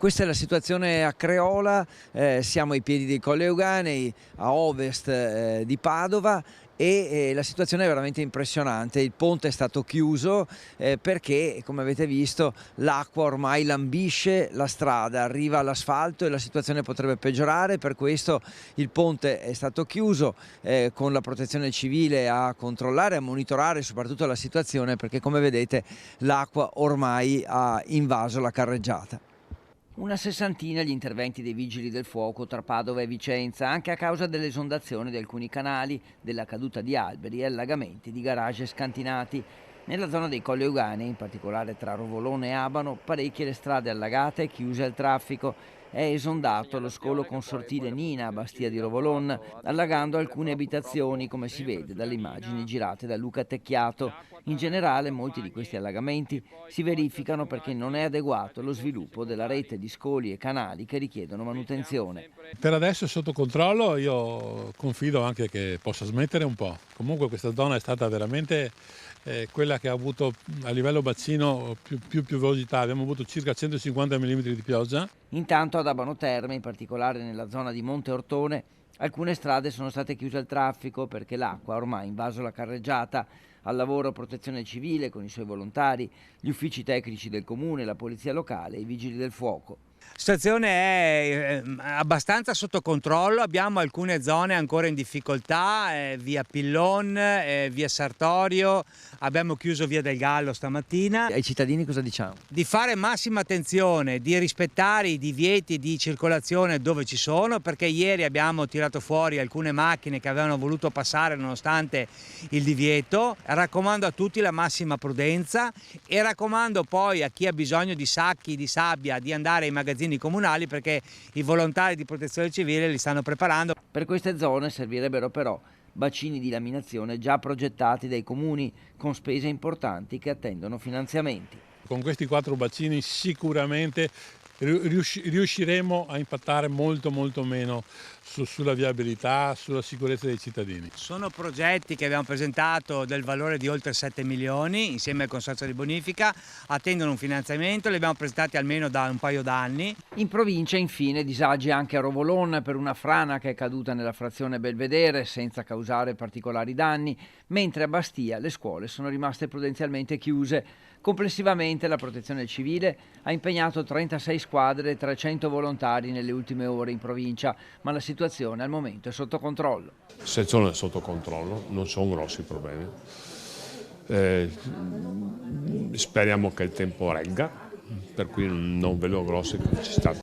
Questa è la situazione a Creola, siamo ai piedi dei Colli Euganei, a ovest di Padova e la situazione è veramente impressionante. Il ponte è stato chiuso perché, come avete visto, l'acqua ormai lambisce la strada, arriva all'asfalto e la situazione potrebbe peggiorare. Per questo il ponte è stato chiuso con la protezione civile a controllare, a monitorare soprattutto la situazione, perché come vedete l'acqua ormai ha invaso la carreggiata. Una sessantina gli interventi dei vigili del fuoco tra Padova e Vicenza, anche a causa dell'esondazione di alcuni canali, della caduta di alberi e allagamenti di garage scantinati. Nella zona dei Colli Euganei, in particolare tra Rovolone e Abano, parecchie le strade allagate e chiuse al traffico. È esondato lo scolo consortile Nina a Bastia di Rovolon, allagando alcune abitazioni, come si vede dalle immagini girate da Luca Tecchiato. In generale, molti di questi allagamenti si verificano perché non è adeguato lo sviluppo della rete di scoli e canali che richiedono manutenzione. Per adesso è sotto controllo, io confido anche che possa smettere un po'. Comunque questa zona è stata veramente quella che ha avuto a livello bacino più piovosità, abbiamo avuto circa 150 mm di pioggia. Intanto ad Abano Terme, in particolare nella zona di Monte Ortone, alcune strade sono state chiuse al traffico perché l'acqua ha ormai invaso la carreggiata. Al lavoro Protezione Civile con i suoi volontari, gli uffici tecnici del comune, la polizia locale e i vigili del fuoco. La situazione è abbastanza sotto controllo, abbiamo alcune zone ancora in difficoltà, via Pillon, via Sartorio, abbiamo chiuso via del Gallo stamattina. Ai cittadini cosa diciamo? Di fare massima attenzione, di rispettare i divieti di circolazione dove ci sono, perché ieri abbiamo tirato fuori alcune macchine che avevano voluto passare nonostante il divieto. Raccomando a tutti la massima prudenza e raccomando poi a chi ha bisogno di sacchi di sabbia di andare ai magazzini comunali, perché i volontari di protezione civile li stanno preparando. Per queste zone servirebbero però bacini di laminazione già progettati dai comuni con spese importanti che attendono finanziamenti. Con questi 4 bacini sicuramente riusciremo a impattare molto meno sulla viabilità, sulla sicurezza dei cittadini. Sono progetti che abbiamo presentato del valore di oltre 7 milioni insieme al Consorzio di Bonifica, attendono un finanziamento, li abbiamo presentati almeno da un paio d'anni. In provincia infine disagi anche a Rovolon per una frana che è caduta nella frazione Belvedere senza causare particolari danni, mentre a Bastia le scuole sono rimaste prudenzialmente chiuse. Complessivamente la Protezione Civile ha impegnato 36 squadre e 300 volontari nelle ultime ore in provincia, ma la situazione al momento è sotto controllo. La situazione è sotto controllo, non sono grossi problemi. Speriamo che il tempo regga, per cui non vedo grossi necessità.